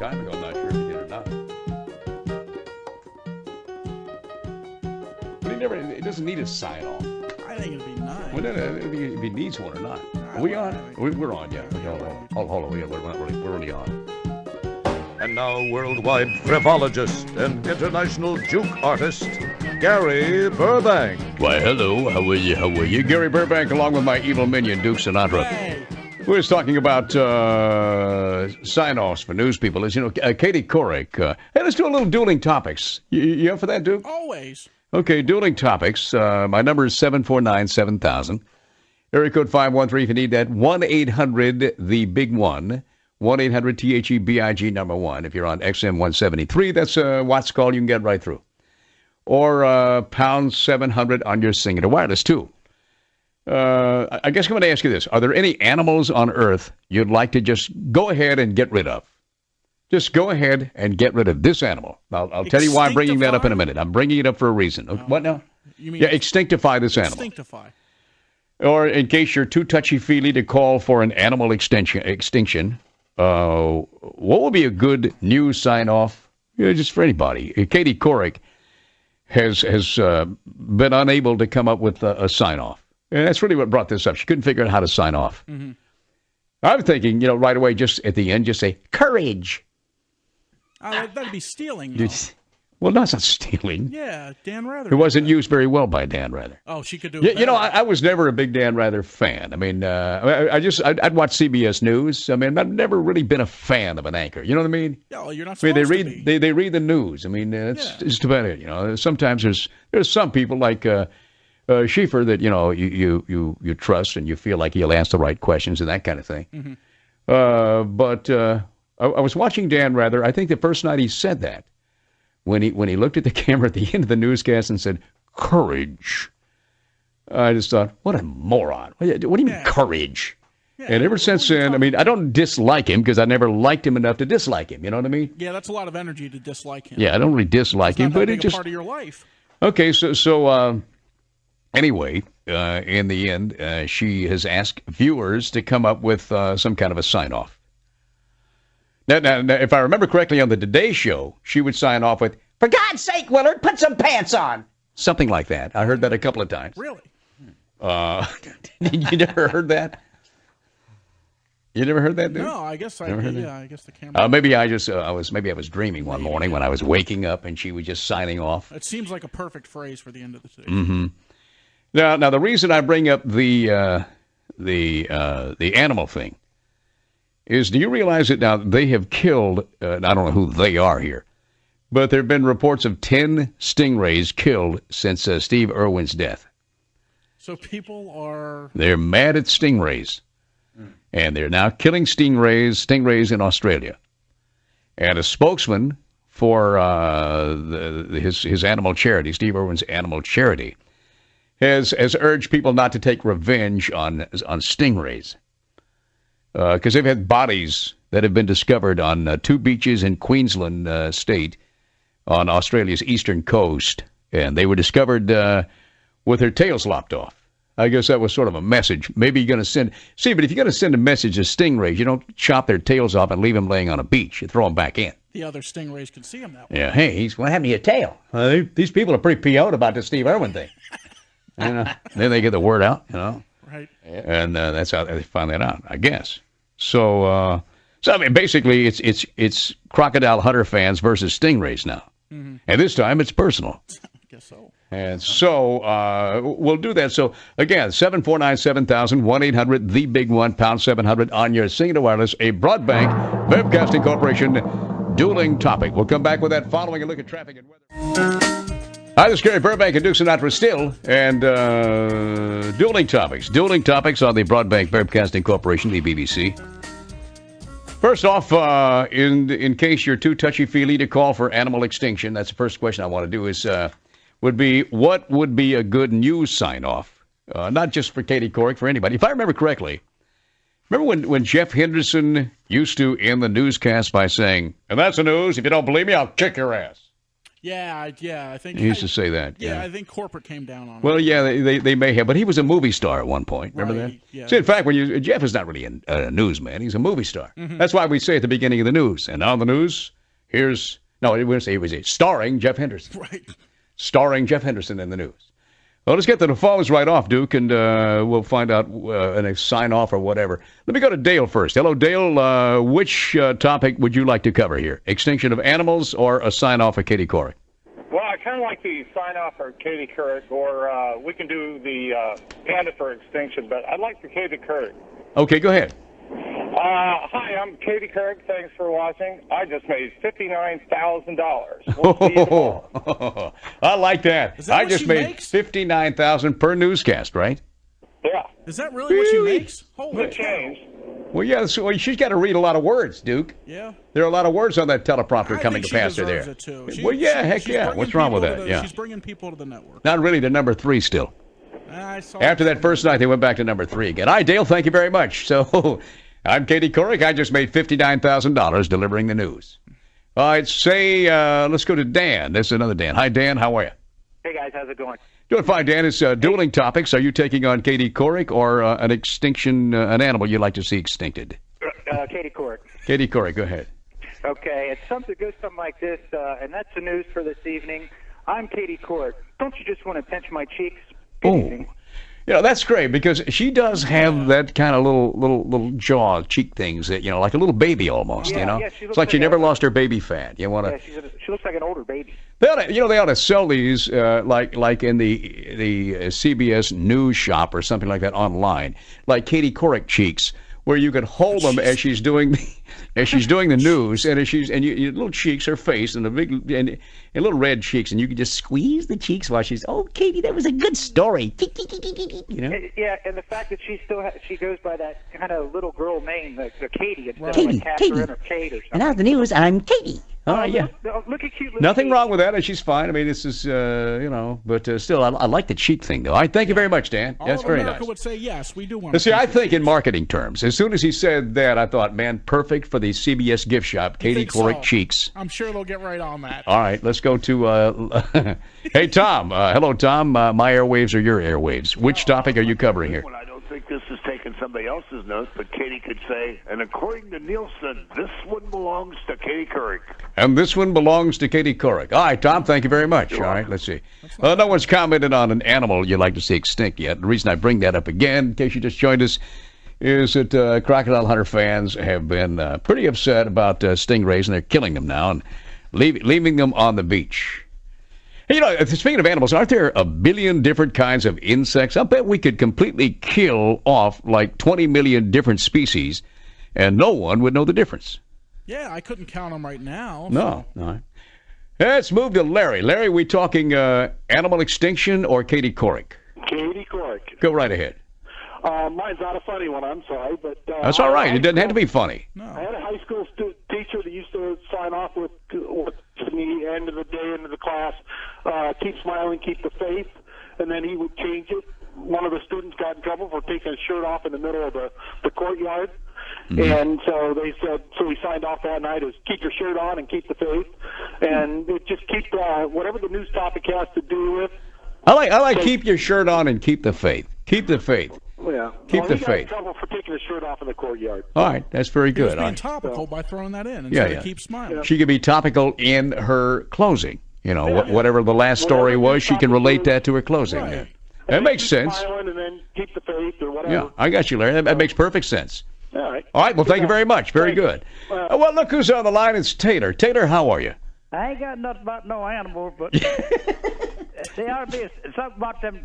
time ago. I'm not sure if he did or not. But it doesn't need a sign off. I think it'd be nice. Well, if he needs one or not. Are we on? We're on, yeah. Hold on. We're already on. And now, worldwide frivologist and international juke artist, Gary Burbank. Why, hello. How are you? Gary Burbank, along with my evil minion, Duke Sinatra. Hey. We was talking about sign-offs for news people. As you know, Katie Couric. Hey, let's do a little dueling topics. You up for that, Duke? Always. Okay, dueling topics. My number is 749-7000. Area code 513 if you need that. 1-800-THE-BIG-1. 1-800-THEBIG number 1. If you're on XM 173, that's a Watts call you can get right through. Or pound 700 on your Singular Wireless, too. I guess I'm going to ask you this. Are there any animals on Earth you'd like to just go ahead and get rid of? Just go ahead and get rid of this animal. I'll tell you why I'm bringing that up in a minute. I'm bringing it up for a reason. What now? You mean extinctify this animal. Extinctify. Or in case you're too touchy-feely to call for an animal extinction, what would be a good news sign-off? Just for anybody. Katie Couric has been unable to come up with a sign-off. And that's really what brought this up. She couldn't figure out how to sign off. Mm-hmm. I'm thinking, right away, just at the end, just say, courage. That'd be stealing, though. Well, that's not stealing. Yeah, Dan Rather. It wasn't used very well by Dan Rather. Oh, she could do it better. I was never a big Dan Rather fan. I mean, I'd watch CBS News. I mean, I've never really been a fan of an anchor. You know what I mean? No, you're not supposed to be. They read the news. I mean, it's just about it. Sometimes there's some people like Schieffer that you trust and you feel like he'll ask the right questions and that kind of thing. Mm-hmm. But I was watching Dan Rather. I think the first night he said that. When he looked at the camera at the end of the newscast and said, courage, I just thought, what a moron. What do you mean, courage? Yeah, and ever since then, I mean, I don't dislike him because I never liked him enough to dislike him. You know what I mean? Yeah, that's a lot of energy to dislike him. Yeah, I don't really dislike him, but it just... part of your life. Okay, so anyway, in the end, she has asked viewers to come up with some kind of a sign-off. Now, if I remember correctly, on the Today Show, she would sign off with, "For God's sake, Willard, put some pants on." Something like that. I heard that a couple of times. Really? You never heard that? You never heard that, dude? No, I guess I did. Yeah, I guess the camera. Maybe I was dreaming one morning when I was waking up and she was just signing off. It seems like a perfect phrase for the end of the day. Mm-hmm. Now the reason I bring up the animal thing is, do you realize that now they have killed, I don't know who they are here, but there have been reports of 10 stingrays killed since Steve Irwin's death. So people are... They're mad at stingrays. And they're now killing stingrays in Australia. And a spokesman for his animal charity, Steve Irwin's animal charity, has urged people not to take revenge on stingrays. Because they've had bodies that have been discovered on 2 beaches in Queensland state on Australia's eastern coast. And they were discovered with their tails lopped off. I guess that was sort of a message. Maybe you're going to send... See, but if you're going to send a message to stingrays, you don't chop their tails off and leave them laying on a beach. You throw them back in. The other stingrays can see them that way. Yeah, hey, what happened to your tail? These people are pretty PO'd about the Steve Irwin thing. Then they get the word out, Right. And that's how they find that out, I guess. So I mean, basically, it's crocodile hunter fans versus stingrays now. Mm-hmm. And this time, it's personal. I guess so. And so we'll do that. So, again, 749-7000, 1-800-THE-BIG-1, pound 700 on your Singular Wireless, a Broadbank Webcasting Corporation dueling topic. We'll come back with that following a look at traffic and weather. Hi, this is Gary Burbank and Duke Sinatra still, and dueling topics. Dueling topics on the Broadbank Webcasting Corporation, the BBC. First off, in case you're too touchy-feely to call for animal extinction, that's the first question I want to do is... what would be a good news sign-off? Not just for Katie Couric, for anybody. If I remember correctly, remember when Jeff Henderson used to end the newscast by saying, "And that's the news. If you don't believe me, I'll kick your ass." Yeah, I think He used to say that. Yeah, I think corporate came down on him. Well, yeah, they may have, but he was a movie star at one point. Remember Right, that? yeah. See, in fact, Jeff is not really a newsman; he's a movie star. That's why we say at the beginning of the news. And on the news, we would say it was starring Jeff Henderson. Right. Starring Jeff Henderson in the news. Well, let's get to the phones right off, Duke, and we'll find out a sign off or whatever. Let me go to Dale first. Hello, Dale. Which topic would you like to cover here? Extinction of animals or a sign off of Katie Couric? Well, I kind of like the sign off for Katie Couric, or we can do the panda for extinction, but I'd like the Katie Couric. Okay, go ahead. Hi, I'm Katie Couric. Thanks for watching. I just made $59,000. Oh, I like that. Is that I what just she made makes? $59,000 per newscast, right? Yeah. Is that really what she makes? Holy Good cow. change. Well, yeah, she's got to read a lot of words, Duke. Yeah. There are a lot of words on that teleprompter I coming think past her there. deserves it, too. Well, yeah, heck she's yeah. bringing What's wrong with people that? to Yeah. She's bringing people to the network. Not really to number 3 still. I saw After that first night, they went back to number 3 again. All right, Dale, thank you very much. So, I'm Katie Couric. I just made $59,000 delivering the news. All right, let's go to Dan. This is another Dan. Hi, Dan. How are you? Hey, guys. How's it going? Doing fine, Dan. It's Dueling Topics. Are you taking on Katie Couric or an animal you'd like to see extincted? Katie Couric. Katie Couric, go ahead. Okay, it's something like this, and that's the news for this evening. I'm Katie Couric. Don't you just want to pinch my cheeks? Oh, that's great because she does have that kind of little jaw, cheek things that like a little baby almost. Yeah, she it's looks like she like never lost her baby fat. You want to? Yeah, she looks like an older baby. They ought to sell these like in the CBS News shop or something like that online, like Katie Couric cheeks, where you could hold them as she's doing the news, and your little cheeks, her face, and the big and little red cheeks, and you can just squeeze the cheeks while she's, oh, Katie, that was a good story. Yeah, and the fact that she goes by that kind of little girl name, the Katie, instead Katie, of like Catherine or Kate or something. And now the news, I'm Katie. Oh, yeah. Look at cute little Nothing Katie. wrong with that, and she's fine. I mean, this is, but still, I like the cheek thing, though. All right, thank you very much, Dan. All That's of very America nice. would say yes. We do want. But see, I think in marketing terms, as soon as he said that, I thought, man, perfect for the CBS gift shop, Katie think Couric so? cheeks. I'm sure they'll get right on that. All right, let's go to, hey, Tom. Hello, Tom. My airwaves are your airwaves. Which topic are you covering here? Well, I don't think this is taking somebody else's notes, but Katie could say, and according to Nielsen, this one belongs to Katie Couric. And this one belongs to Katie Couric. All right, Tom, thank you very much. All right, let's see. No one's commented on an animal you'd like to see extinct yet. The reason I bring that up again, in case you just joined us, is that crocodile hunter fans have been pretty upset about stingrays, and they're killing them now and leaving them on the beach. Hey, speaking of animals, aren't there a billion different kinds of insects? I bet we could completely kill off like 20 million different species, and no one would know the difference. Yeah, I couldn't count them right now. No. All right. Let's move to Larry. Larry, we talking animal extinction or Katie Couric? Katie Couric. Go right ahead. Mine's not a funny one, I'm sorry, but That's all right. It doesn't have to be funny. I had a high school teacher that used to sign off with to the end of the day, into the class, keep smiling, keep the faith, and then he would change it. One of the students got in trouble for taking his shirt off in the middle of the courtyard, and so they said, so he signed off that night as keep your shirt on and keep the faith, and it just keep whatever the news topic has to do with. I like keep your shirt on and keep the faith. Keep the faith. Yeah. Keep the he got faith. in trouble for taking his shirt off in the courtyard. All right, that's very He was good. being All right. topical by throwing that in Yeah, instead yeah. of keep smiling. She could be topical in her closing. Whatever the last story was, she can relate that to her closing. Right. Yeah. And That then makes keep sense. Smiling and then keep the faith or whatever. Yeah, I got you, Larry. That makes perfect sense. All right. All right, well, thank you very much. Very good. Well, look who's on the line. It's Taylor. Taylor, how are you? I ain't got nothing about no animals, but there ought to be something about them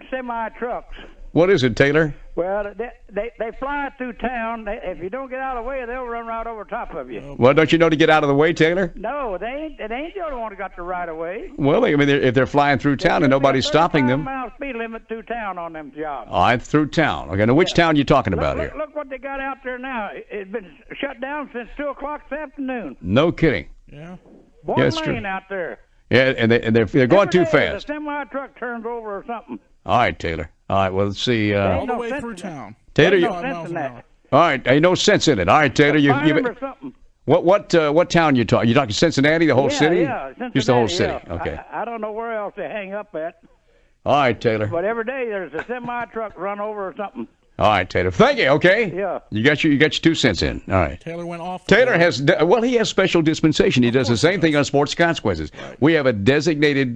semi trucks. What is it, Taylor? Well, they fly through town. If you don't get out of the way, they'll run right over top of you. Well, don't you know to get out of the way, Taylor? No, they ain't the only one who got the right of way. Well, I mean, if they're flying through town and nobody's stopping them. 35-mile speed limit through town on them jobs. All right, through town. Okay, now which town you talking about here? Look what they got out there now. It's been shut down since 2 o'clock this afternoon. No kidding. Yeah. One Yeah, it's lane true. out there. Yeah, and they're going too Every day fast. The semi truck turns over or something. All right, Taylor. All right, well, let's see. All the no way sense through in that. town. Taylor, Ain't you. no Five sense miles in an that. hour. All right, ain't no sense in it. All right, Taylor, Fine or something. What town you talking? You talking Cincinnati, the whole city? Yeah, Cincinnati. Just the whole city. Yeah. Okay. I don't know where else they hang up at, All right, Taylor. but every day there's a semi truck run over or something. All right, Taylor. Thank you. Okay. Yeah. You got your 2 cents in. All right. Taylor went off. Taylor he has special dispensation. He does the same thing on Sports Consequences. Right. We have a designated,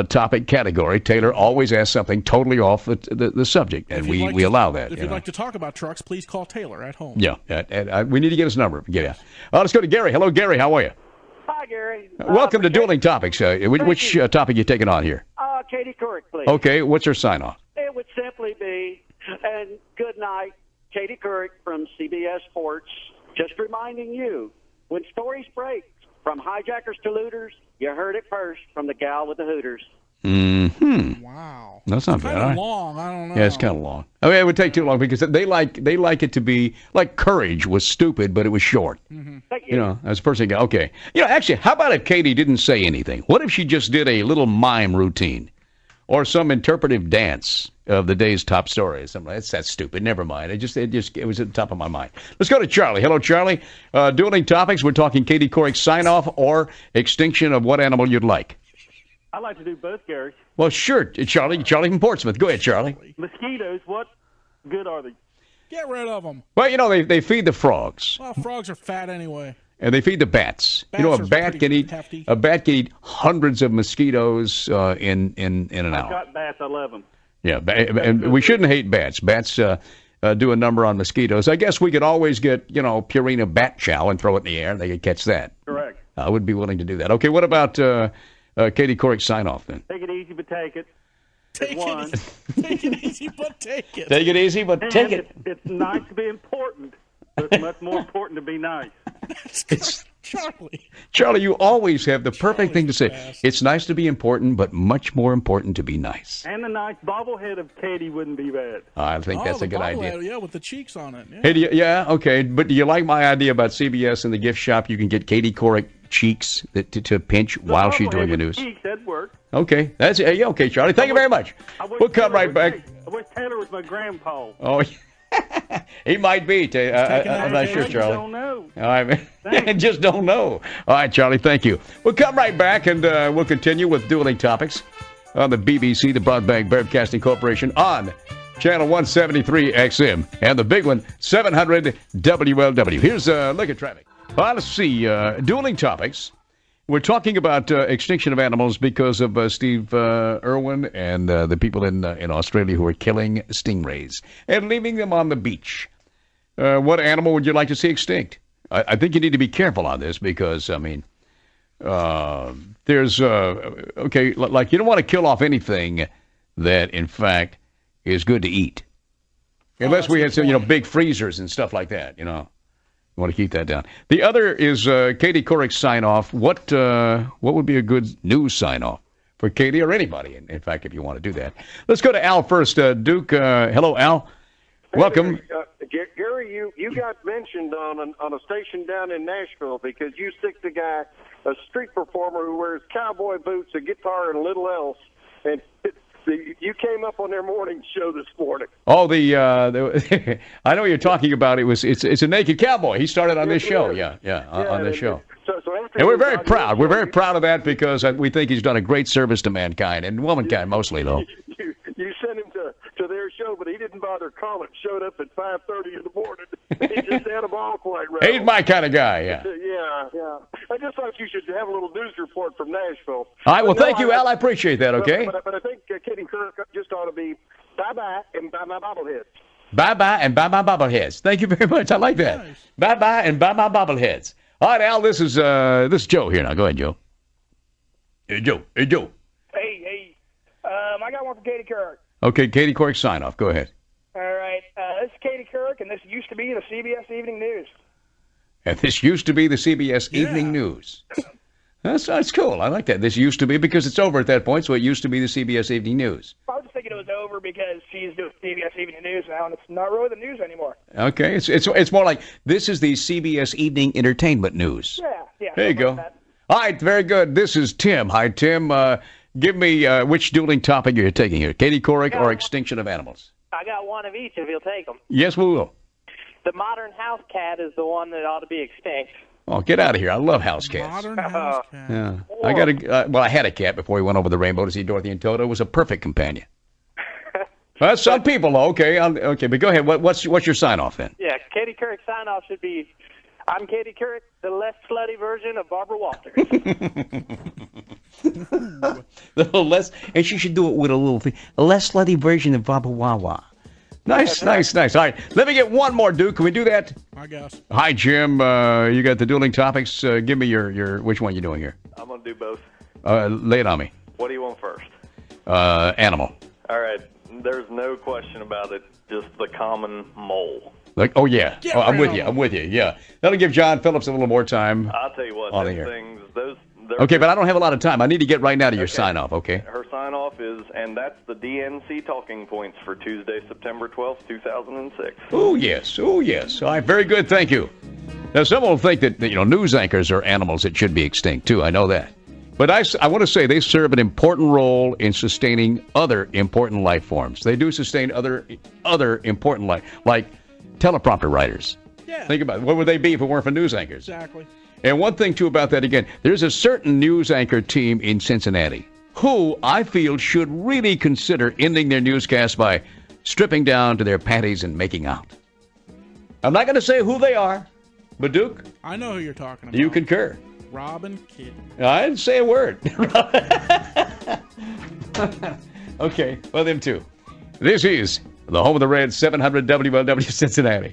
topic category. Taylor always asks something totally off the subject, and we allow that. If you'd like to talk about trucks, please call Taylor at home. Yeah, we need to get his number. Let's go to Gary. Hello, Gary. How are you? Hi, Gary. Welcome to Dueling Topics. Which topic you taking on here? Katie Couric, please. Okay, what's your sign-off? It would simply be, and good night, Katie Couric from CBS Sports, just reminding you, when stories break from hijackers to looters, you heard it first from the gal with the hooters. Mm-hmm. Wow. That's not it's bad. Kind of long. I don't know. Yeah, it's kind of long. I mean, it would take too long because they like it to be like Courage was stupid, but it was short. Mm-hmm. Thank you. As a person, okay. Actually, how about if Katie didn't say anything? What if she just did a little mime routine or some interpretive dance of the day's top stories? I'm like, that's stupid. Never mind. It was at the top of my mind. Let's go to Charlie. Hello, Charlie. Dueling Topics. We're talking Katie Couric sign-off or extinction of what animal you'd like. I'd like to do both, Gary. Well, sure, Charlie from Portsmouth. Go ahead, Charlie. Mosquitoes, what good are they? Get rid of them. Well, they feed the frogs. Well, frogs are fat anyway. And they feed the bats. Bats A bat can eat hefty. a bat can eat hundreds of mosquitoes in an I've hour. got bats, I love them. Yeah, and we shouldn't hate bats. Bats do a number on mosquitoes. I guess we could always get Purina bat chow and throw it in the air, and they could catch that. Correct. I would be willing to do that. Okay, what about Katie Couric sign off then? Take it easy, but take it. Take it easy, but take it. Take it easy, but And take it. It's nice to be important, but it's much more important to be nice. Charlie, you always have the perfect thing to say. Best. It's nice to be important, but much more important to be nice. And the nice bobblehead of Katie wouldn't be bad. I think that's a good idea. Yeah, with the cheeks on it. Yeah. Hey, okay, but do you like my idea about CBS in the gift shop? You can get Katie Couric cheeks to pinch while she's doing the news. Cheeks, that'd work. Okay, that's okay, Charlie. Thank you very much. We'll come right back. I wish Taylor was my grandpa. Oh, he might be. I'm not sure, Charlie. I don't know. All right, just don't know. All right, Charlie, thank you. We'll come right back, and we'll continue with Dueling Topics on the BBC, the Broadband Broadcasting Corporation, on Channel 173 XM, and the big one, 700 WLW. Here's a look at traffic. Well, let's see. Dueling Topics. We're talking about extinction of animals because of Steve Irwin and the people in Australia who are killing stingrays and leaving them on the beach. What animal would you like to see extinct? I think you need to be careful on this because, I mean, there's, like you don't want to kill off anything that, in fact, is good to eat. Unless we had some, big freezers and stuff like that, You want to keep that down. The other is Katie Couric's sign-off. What would be a good news sign-off for Katie or anybody, in fact, if you want to do that? Let's go to Al first. Duke, hello, Al. Welcome. Gary, you got mentioned on a station down in Nashville because you sicked a guy, a street performer who wears cowboy boots, a guitar, and little else, and you came up on their morning show this morning. Oh, I know what you're talking about. It's a naked cowboy. He started on this show. Yeah, on this show. And we're very proud. We're very proud of that because we think he's done a great service to mankind and womankind mostly, though. You sent him to their show, but he didn't bother calling. Showed up at 5:30 in the morning. He just had them all quite right. He's my kind of guy. Yeah. Yeah. I just thought you should have a little news report from Nashville. All right. Well, thank you, Al. I appreciate that. Okay. But I think Katie Couric just ought to be bye-bye and bye-bye bobbleheads. Bye-bye and bye-bye bobbleheads. Thank you very much. I like that. Nice. Bye-bye and bye-bye bobbleheads. All right, Al. This is Joe here now. Go ahead, Joe. Hey, Joe. Hey. I got one for Katie Couric. Okay, Katie Couric, sign off. Go ahead. All right. This is Katie Couric, and this used to be the CBS Evening News. And this used to be the CBS Evening News. That's cool. I like that. This used to be because it's over at that point, so it used to be the CBS Evening News. I was just thinking it was over because she's doing CBS Evening News now, and it's not really the news anymore. Okay, it's more like this is the CBS Evening Entertainment News. Yeah. There you go. Like all right, very good. This is Tim. Hi, Tim. Give me which dueling topic you're taking here, Katie Couric or extinction of animals? I got one of each if you'll take them. Yes, we will. The modern house cat is the one that ought to be extinct. Oh, get out of here. I love house cats. Modern house cat. Yeah. I had a cat before we went over the rainbow to see Dorothy and Toto. It was a perfect companion. Well, some people, okay. Okay, but go ahead. What's your sign-off then? Yeah, Katie Couric sign-off should be, I'm Katie Couric, the less slutty version of Barbara Walters. And she should do it with a little thing. A less slutty version of Baba Wawa. Nice. All right, let me get one more, Duke. Can we do that? I guess. Hi, Jim. You got the dueling topics. Give me your which one you doing here? I'm going to do both. Lay it on me. What do you want first? Animal. All right. There's no question about it. Just the common mole. Oh, yeah. I'm with you. Yeah. That'll give John Phillips a little more time. I'll tell you what. On those the air. things, okay, but I don't have a lot of time. I need to get right now to your sign-off, okay? Her sign-off is, and that's the DNC talking points for Tuesday, September 12th, 2006. Oh, yes. All right, very good. Thank you. Now, some will think that news anchors are animals that should be extinct, too. I know that. But I want to say they serve an important role in sustaining other important life forms. They do sustain other important life, like teleprompter writers. Yeah. Think about it. What would they be if it weren't for news anchors? Exactly. And one thing, too, about that, again, there's a certain news anchor team in Cincinnati who I feel should really consider ending their newscast by stripping down to their panties and making out. I'm not going to say who they are, but Duke, I know who you're talking about. Do you concur? Robin Kidd. I didn't say a word. Okay, well, them too. This is the home of the Reds, 700 WLW Cincinnati.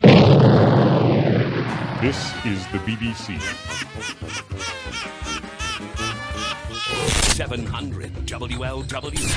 This is the BBC. 700 WLW.